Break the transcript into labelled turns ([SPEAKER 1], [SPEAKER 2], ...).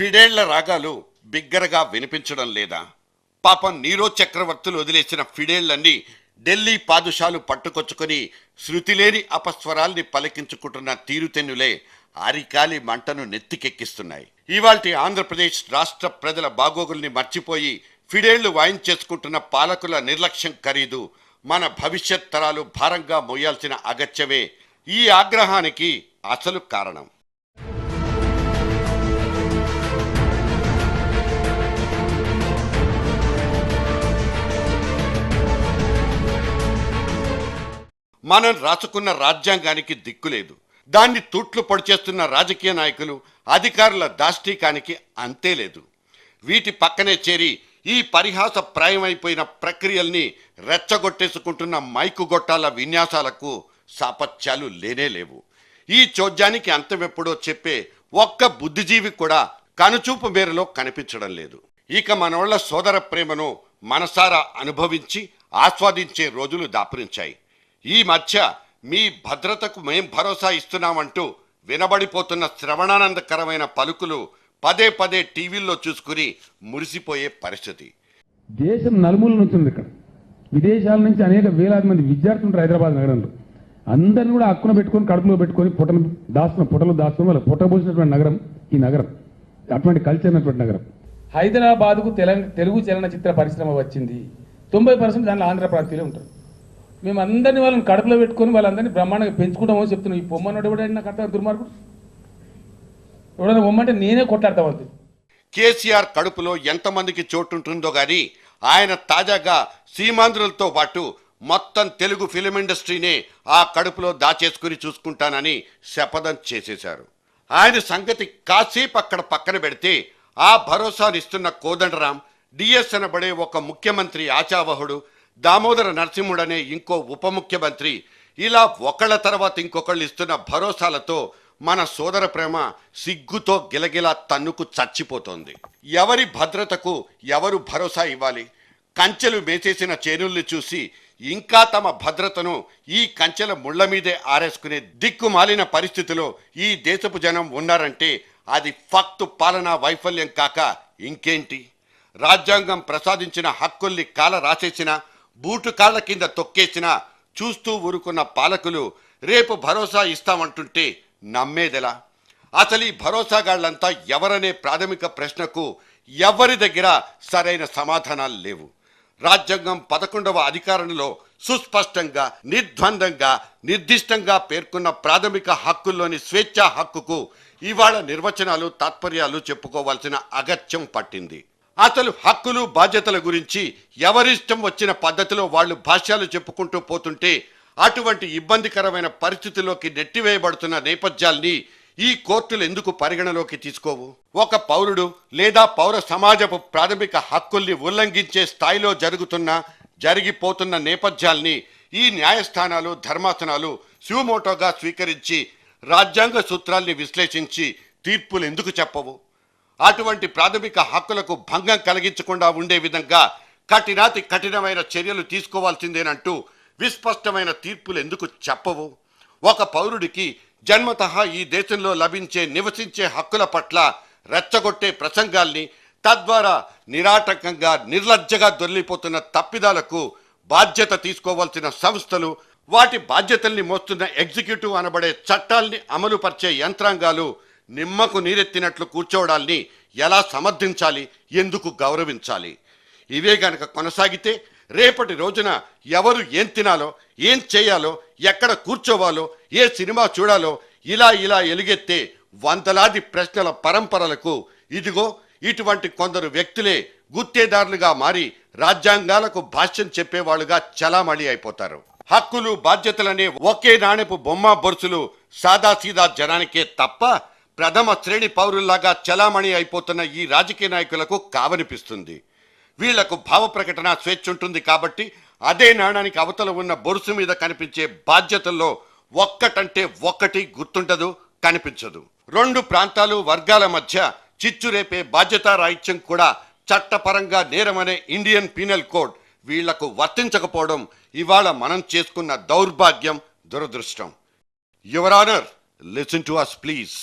[SPEAKER 1] ఫిడేళ్ల రాగాలు బిగ్గరగా వినిపించడం లేదా? పాపం నీరో చక్రవర్తులు వదిలేసిన ఫిడేళ్లన్నీ ఢిల్లీ పాదుషాలు పట్టుకొచ్చుకొని శృతిలేని అపస్వరాల్ని పలికించుకుంటున్న తీరుతెన్నులే ఆరికాలి మంటను నెత్తికెక్కిస్తున్నాయి. ఇవాల్టి ఆంధ్రప్రదేశ్ రాష్ట్ర ప్రజల బాగోగుల్ని మర్చిపోయి ఫిడేళ్లు వాయించేసుకుంటున్న పాలకుల నిర్లక్ష్యం ఖరీదు మన భవిష్యత్ తరాలు భారంగా మోయాల్సిన అగత్యమే ఈ ఆగ్రహానికి అసలు కారణం. మనం రాసుకున్న రాజ్యాంగానికి దిక్కులేదు. దాన్ని తూట్లు పొడిచేస్తున్న రాజకీయ నాయకులు, అధికారుల దాష్టీకానికి అంతే లేదు. వీటి పక్కనే చేరి ఈ పరిహాస ప్రాయమైపోయిన ప్రక్రియల్ని రెచ్చగొట్టేసుకుంటున్న మైకు గొట్టాల విన్యాసాలకు సాపత్యాలు లేనేలేవు. ఈ చోద్యానికి అంతమెప్పుడో చెప్పే ఒక్క బుద్ధిజీవి కూడా కనుచూపు మేరలో కనిపించడం లేదు. ఇక మనోళ్ల సోదర ప్రేమను మనసారా అనుభవించి ఆస్వాదించే రోజులు దాపురించాయి. ఈ మధ్య మీ భద్రతకు మేం భరోసా ఇస్తున్నామంటూ వినబడిపోతున్న శ్రవణానందకరమైన పలుకులు పదే పదే టీవీల్లో చూసుకుని మురిసిపోయే పరిస్థితి.
[SPEAKER 2] దేశం నలుమూల నుంచి ఉంది. ఇక్కడ విదేశాల నుంచి అనేక వేలాది మంది విద్యార్థులు ఉంటారు హైదరాబాద్ నగరంలో. అందరిని కూడా హక్కున పెట్టుకొని కడుపులో పెట్టుకొని పుటలు దాచుకుని వాళ్ళ పుట్టబోసినటువంటి నగరం ఈ నగరం. అటువంటి కల్చర్ ఉన్నటువంటి నగరం. హైదరాబాద్కు తెలుగు చలనచిత్ర పరిశ్రమ వచ్చింది. 90% దాంట్లో ఆంధ్ర ప్రాంతీయులే ఉంటారు. మేము అందరినీ వాళ్ళని కడుపులో పెట్టుకొని వాళ్ళందరినీ బ్రహ్మాండంగా పెంచుకుంటామో చెప్తున్నాం. ఈ పొమ్మనోడు ఎవడైనా నాకు అర్థం దుర్మార్గుడు ఎవడైనా పొమ్మంటే నేనే కొట్లాడతా వాళ్ళు.
[SPEAKER 1] కేసీఆర్ కడుపులో ఎంతమందికి చోటుంటుందో గాని ఆయన తాజాగా సీమాంధ్రులతో పాటు మొత్తం తెలుగు ఫిలిం ఇండస్ట్రీనే ఆ కడుపులో దాచేసుకుని చూసుకుంటానని శపథం చేసేశారు. ఆయన సంగతి కాసేపు అక్కడ పక్కన పెడితే ఆ భరోసానిస్తున్న కోదండరాం, డిఎస్ అనబడే ఒక ముఖ్యమంత్రి ఆచావహుడు, దామోదర నరసింహుడనే ఇంకో ఉప ముఖ్యమంత్రి, ఇలా ఒకళ్ళ తర్వాత ఇంకొకళ్ళు ఇస్తున్న భరోసాలతో మన సోదర ప్రేమ సిగ్గుతో గిలగిలా తన్నుకు చచ్చిపోతోంది. ఎవరి భద్రతకు ఎవరు భరోసా ఇవ్వాలి? కంచెలు వేసేసిన చేనుల్ని చూసి ఇంకా తమ భద్రతను ఈ కంచెల ముళ్ల మీదే ఆరేసుకునే దిక్కుమాలిన పరిస్థితిలో ఈ దేశపు జనం ఉన్నారంటే అది ఫక్తు పాలనా వైఫల్యం కాక ఇంకేంటి? రాజ్యాంగం ప్రసాదించిన హక్కుల్ని కాల రాసేసిన, బూటు కాళ్ల కింద తొక్కేసిన చూస్తూ ఊరుకున్న పాలకులు రేపు భరోసా ఇస్తామంటుంటే నమ్మేదెలా? అసలు ఈ భరోసాగాళ్లంతా ఎవరనే ప్రాథమిక ప్రశ్నకు ఎవరి దగ్గర సరైన సమాధానాలు లేవు. రాజ్యాంగం 11వ అధికరణలో సుస్పష్టంగా, నిర్ద్వందంగా, నిర్దిష్టంగా పేర్కొన్న ప్రాథమిక హక్కుల్లోని స్వేచ్ఛా హక్కుకు ఇవాళ నిర్వచనాలు, తాత్పర్యాలు చెప్పుకోవాల్సిన అగత్యం పట్టింది. అసలు హక్కులు బాధ్యతల గురించి ఎవరిష్టం వచ్చిన పద్ధతిలో వాళ్ళు భాష్యాలు చెప్పుకుంటూ పోతుంటే అటువంటి ఇబ్బందికరమైన పరిస్థితిలోకి నెట్టివేయబడుతున్న నేపథ్యాల్ని ఈ కోర్టులు ఎందుకు పరిగణలోకి తీసుకోవు? ఒక పౌరుడు లేదా పౌర సమాజపు ప్రాథమిక హక్కుల్ని ఉల్లంఘించే స్థాయిలో జరిగిపోతున్న నేపథ్యాల్ని ఈ న్యాయస్థానాలు, ధర్మాసనాలు సుమోటోగా స్వీకరించి రాజ్యాంగ సూత్రాల్ని విశ్లేషించి తీర్పులు ఎందుకు చెప్పవు? అటువంటి ప్రాథమిక హక్కులకు భంగం కలిగించకుండా ఉండే విధంగా కఠినాతి కఠినమైన చర్యలు తీసుకోవాల్సిందేనంటూ విస్పష్టమైన తీర్పులు ఎందుకు చెప్పవు? ఒక పౌరుడికి జన్మతః ఈ దేశంలో లభించే, నివసించే హక్కుల పట్ల రెచ్చగొట్టే ప్రసంగాల్ని, తద్వారా నిరాటంకంగా నిర్లజ్జగా దొర్లిపోతున్న తప్పిదాలకు బాధ్యత తీసుకోవాల్సిన సంస్థలు, వాటి బాధ్యతల్ని మోస్తున్న ఎగ్జిక్యూటివ్ అనబడే చట్టాల్ని అమలుపరిచే యంత్రాంగాలు నిమ్మకు నీరెత్తినట్లు కూర్చోవడాల్ని ఎలా సమర్థించాలి? ఎందుకు గౌరవించాలి? ఇవే గనక కొనసాగితే రేపటి రోజున ఎవరు ఏం తినాలో, ఏం చేయాలో, ఎక్కడ కూర్చోవాలో, ఏ సినిమా చూడాలో ఇలా ఎలుగెత్తే వందలాది ప్రశ్నల పరంపరలకు ఇదిగో ఇటువంటి కొందరు వ్యక్తులే గుత్తేదారులుగా మారి రాజ్యాంగాలకు భాష్యం చెప్పేవాళ్ళుగా చలామణి అయిపోతారు. హక్కులు, బాధ్యతలనే ఒకే నాణెపు బొమ్మ బొరుసులు సాదాసీదా జనానికే తప్ప ప్రథమ శ్రేణి పౌరుల్లాగా చలామణి అయిపోతున్న ఈ రాజకీయ నాయకులకు కావనిపిస్తుంది. వీళ్లకు భావ ప్రకటన స్వేచ్ఛ ఉంటుంది కాబట్టి అదే నాణానికి అవతల ఉన్న బొరుసు మీద కనిపించే బాధ్యతల్లో ఒక్కటంటే ఒక్కటి గుర్తుండదు, కనిపించదు. రెండు ప్రాంతాలు, వర్గాల మధ్య చిచ్చురేపే బాధ్యతారాహిత్యం కూడా చట్టపరంగా నేరమనే ఇండియన్ పీనల్ కోడ్ వీళ్లకు వర్తించకపోవడం ఇవాళ మనం చేసుకున్న దౌర్భాగ్యం, దురదృష్టం. Your honour, listen to us please.